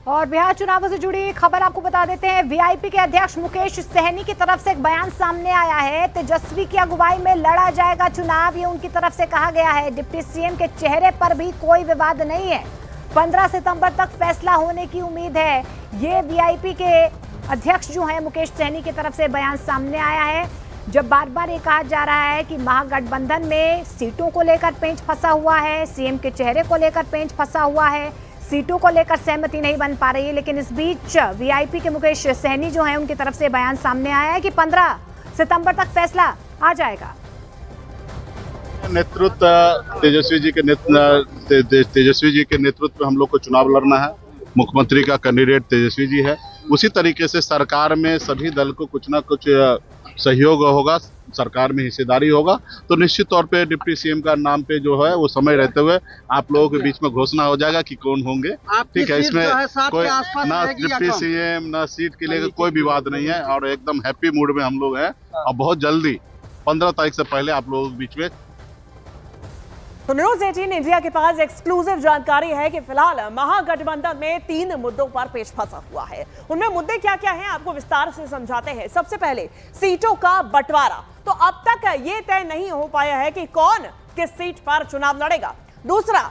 और बिहार चुनावों से जुड़ी खबर आपको बता देते हैं। वीआईपी के अध्यक्ष मुकेश सहनी की तरफ से एक बयान सामने आया है। तेजस्वी की अगुवाई में लड़ा जाएगा चुनाव, ये उनकी तरफ से कहा गया है। डिप्टी सीएम के चेहरे पर भी कोई विवाद नहीं है। 15 सितंबर तक फैसला होने की उम्मीद है। ये वीआईपी के अध्यक्ष जो है मुकेश सहनी की तरफ से बयान सामने आया है, जब बार बार ये कहा जा रहा है कि महागठबंधन में सीटों को लेकर पेंच फंसा हुआ है, सीएम के चेहरे को लेकर पेंच फंसा हुआ है, सीटों को लेकर सहमति नहीं बन पा रही है। लेकिन इस बीच वीआईपी के मुकेश सहनी जो है उनकी तरफ से बयान सामने आया है कि 15 सितंबर तक फैसला आ जाएगा। नेतृत्व तेजस्वी जी के नेतृत्व में हम लोग को चुनाव लड़ना है। मुख्यमंत्री का कैंडिडेट तेजस्वी जी है। उसी तरीके से सरकार में सभी दल को कुछ ना कुछ सहयोग होगा, सरकार में हिस्सेदारी होगा, तो निश्चित तौर पे डिप्टी सीएम का नाम पे जो है वो समय रहते हुए आप लोगों के बीच में घोषणा हो जाएगा कि कौन होंगे। ठीक है, इसमें कोई ना डिप्टी सीएम ना सीट के लिए कोई विवाद नहीं है और एकदम हैप्पी मूड में हम लोग हैं। और बहुत जल्दी 15 तारीख से पहले आप लोगों के बीच में। तो न्यूज 18 इंडिया के पास एक्सक्लूसिव जानकारी है कि फिलहाल महागठबंधन में 3 मुद्दों पर पेच फंसा हुआ है। उनमें मुद्दे क्या क्या हैं आपको विस्तार से समझाते हैं। सबसे पहले सीटों का बंटवारा। तो अब तक ये तय नहीं हो पाया है कि कौन किस सीट पर चुनाव लड़ेगा। दूसरा,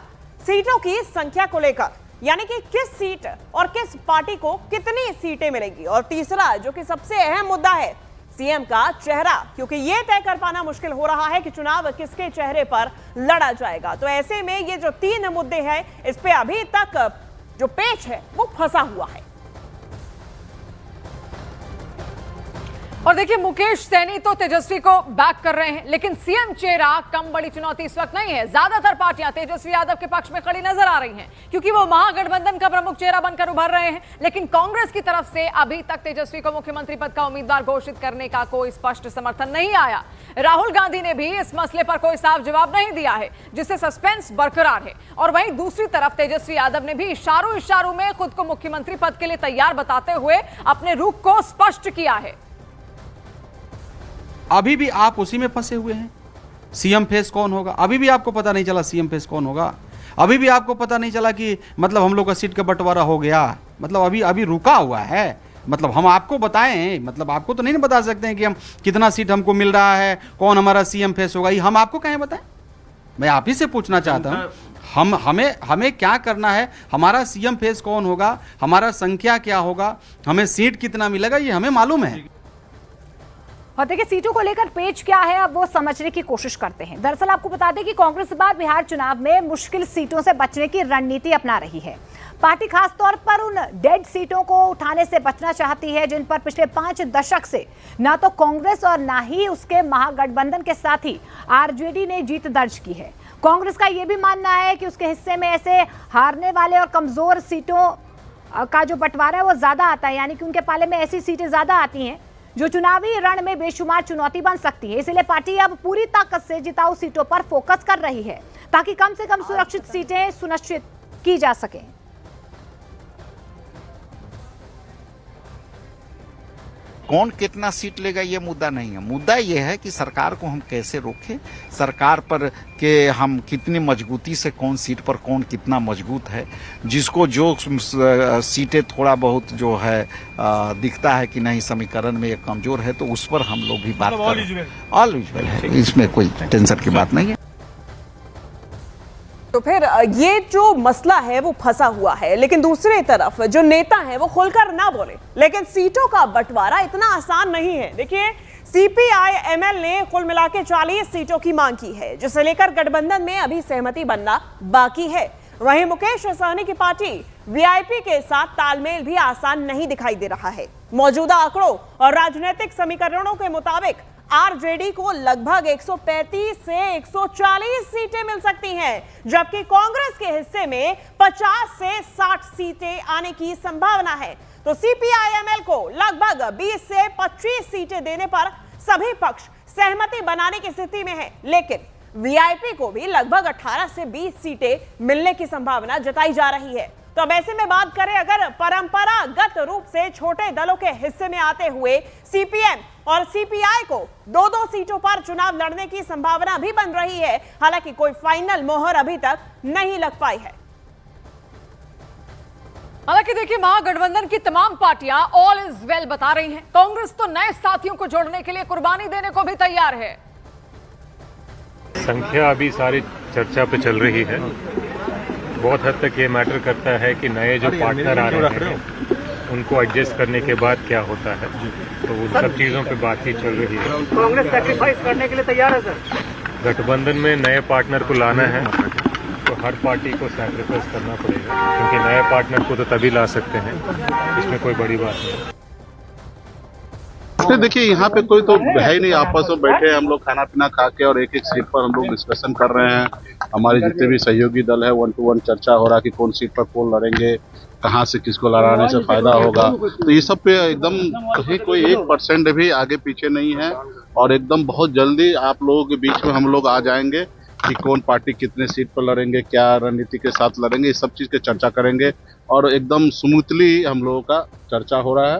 सीटों की संख्या को लेकर, यानी कि किस सीट और किस पार्टी को कितनी सीटें मिलेंगी। और तीसरा, जो कि सबसे अहम मुद्दा है, सीएम का चेहरा, क्योंकि यह तय कर पाना मुश्किल हो रहा है कि चुनाव किसके चेहरे पर लड़ा जाएगा। तो ऐसे में ये जो 3 मुद्दे हैं, इस पे अभी तक जो पेच है वो फंसा हुआ है। और देखिए, मुकेश सहनी तो तेजस्वी को बैक कर रहे हैं, लेकिन सीएम चेहरा कम बड़ी चुनौती इस वक्त नहीं है। ज्यादातर पार्टियां तेजस्वी यादव के पक्ष में खड़ी नजर आ रही हैं, क्योंकि वो महागठबंधन का प्रमुख चेहरा बनकर उभर रहे हैं। लेकिन कांग्रेस की तरफ से अभी तक तेजस्वी को मुख्यमंत्री पद का उम्मीदवार घोषित करने का कोई स्पष्ट समर्थन नहीं आया। राहुल गांधी ने भी इस मसले पर कोई साफ जवाब नहीं दिया है, जिससे सस्पेंस बरकरार है। और वहीं दूसरी तरफ तेजस्वी यादव ने भी इशारों में खुद को मुख्यमंत्री पद के लिए तैयार बताते हुए अपने रुख को स्पष्ट किया है। अभी भी आप उसी में फंसे हुए हैं। सीएम फेस कौन होगा, अभी भी आपको पता नहीं चला सीएम फेस कौन होगा। अभी भी आपको पता नहीं चला कि मतलब हम लोग का सीट का बंटवारा हो गया, मतलब अभी रुका हुआ है। मतलब हम आपको बताएं, मतलब आपको तो नहीं बता सकते हैं कि हम कितना सीट हमको मिल रहा है, कौन हमारा सीएम फेस होगा, ये हम आपको कहें बताएं। मैं आप ही से पूछना चाहता हूं, हमें क्या करना है, हमारा सीएम फेस कौन होगा, हमारा संख्या क्या होगा, हमें सीट कितना मिलेगा, ये हमें मालूम है। और देखिए, सीटों को लेकर पेच क्या है अब वो समझने की कोशिश करते हैं। दरअसल आपको बता दें कि कांग्रेस इस बार बिहार चुनाव में मुश्किल सीटों से बचने की रणनीति अपना रही है। पार्टी खास तौर पर उन डेड सीटों को उठाने से बचना चाहती है जिन पर पिछले 5 दशक से ना तो कांग्रेस और ना ही उसके महागठबंधन के साथी आरजेडी ने जीत दर्ज की है। कांग्रेस का यह भी मानना है कि उसके हिस्से में ऐसे हारने वाले और कमजोर सीटों का जो बंटवारा है वो ज्यादा आता है, यानी कि उनके पाले में ऐसी सीटें ज्यादा आती हैं जो चुनावी रण में बेशुमार चुनौती बन सकती है। इसलिए पार्टी अब पूरी ताकत से जिताऊ सीटों पर फोकस कर रही है, ताकि कम से कम सुरक्षित सीटें सुनिश्चित की जा सके। कौन कितना सीट लेगा ये मुद्दा नहीं है। मुद्दा ये है कि सरकार को हम कैसे रोकें, सरकार पर के हम कितनी मजबूती से, कौन सीट पर कौन कितना मजबूत है, जिसको जो सीटें थोड़ा बहुत जो है दिखता है कि नहीं समीकरण में ये कमजोर है, तो उस पर हम लोग भी बात करें। ऑल यूजुअल है, इसमें कोई टेंशन की बात नहीं है। तो फिर ये जो मसला है वो फंसा हुआ है, लेकिन दूसरी तरफ जो नेता है वो खुलकर ना बोले। लेकिन सीटों का बंटवारा इतना आसान नहीं है। देखिए, सीपीआई-एमएल ने कुल मिला के 40 सीटों की मांग की है, जिसे लेकर गठबंधन में अभी सहमति बनना बाकी है। वहीं मुकेश सहनी की पार्टी वीआईपी के साथ तालमेल भी आसान नहीं दिखाई दे रहा है। मौजूदा आंकड़ों और राजनीतिक समीकरणों के मुताबिक आरजेडी को लगभग 135 से 140 सीटें मिल सकती हैं, जबकि कांग्रेस के हिस्से में 50 से 60 सीटें आने की संभावना है। तो सीपीआई-एमएल को लगभग 20 से 25 सीटें देने पर सभी पक्ष सहमति बनाने की स्थिति में है, लेकिन वीआईपी को भी लगभग 18 से 20 सीटें मिलने की संभावना जताई जा रही है। तो अब ऐसे में बात करें, अगर परंपरागत रूप से छोटे दलों के हिस्से में आते हुए सीपीएम और सीपीआई को 2-2 सीटों पर चुनाव लड़ने की संभावना भी बन रही है। हालांकि कोई फाइनल मोहर अभी तक नहीं लग पाई है। हालांकि देखिए महागठबंधन की तमाम पार्टियां ऑल इज वेल बता रही हैं। कांग्रेस तो नए साथियों को जोड़ने के लिए कुर्बानी देने को भी तैयार है। संख्या अभी सारी चर्चा पे चल रही है। बहुत हद तक ये मैटर करता है कि नए जो पार्टनर आ रहे हैं उनको एडजस्ट करने के बाद क्या होता है, तो उन सब चीज़ों पे बातचीत चल रही है। कांग्रेस सैक्रिफाइस करने के लिए तैयार है सर? गठबंधन में नए पार्टनर को लाना है तो हर पार्टी को सैक्रिफाइस करना पड़ेगा, क्योंकि नए पार्टनर को तो तभी ला सकते हैं, इसमें कोई बड़ी बात नहीं। देखिए यहाँ पे कोई तो है ही नहीं, आपस में बैठे हम लोग खाना पीना खा के और एक एक सीट पर हम लोग डिस्कशन कर रहे हैं। हमारे जितने भी सहयोगी दल है 1-to-1 चर्चा हो रहा है कि कौन सीट पर कौन लड़ेंगे, कहाँ से किसको लड़ाने से फायदा होगा। तो ये सब पे एकदम कोई 1% भी आगे पीछे नहीं है और एकदम बहुत जल्दी आप लोगों के बीच में हम लोग आ जाएंगे कि कौन पार्टी कितने सीट पर लड़ेंगे, क्या रणनीति के साथ लड़ेंगे, इस सब चीज़ की चर्चा करेंगे और एकदम स्मूथली हम लोगों का चर्चा हो रहा है।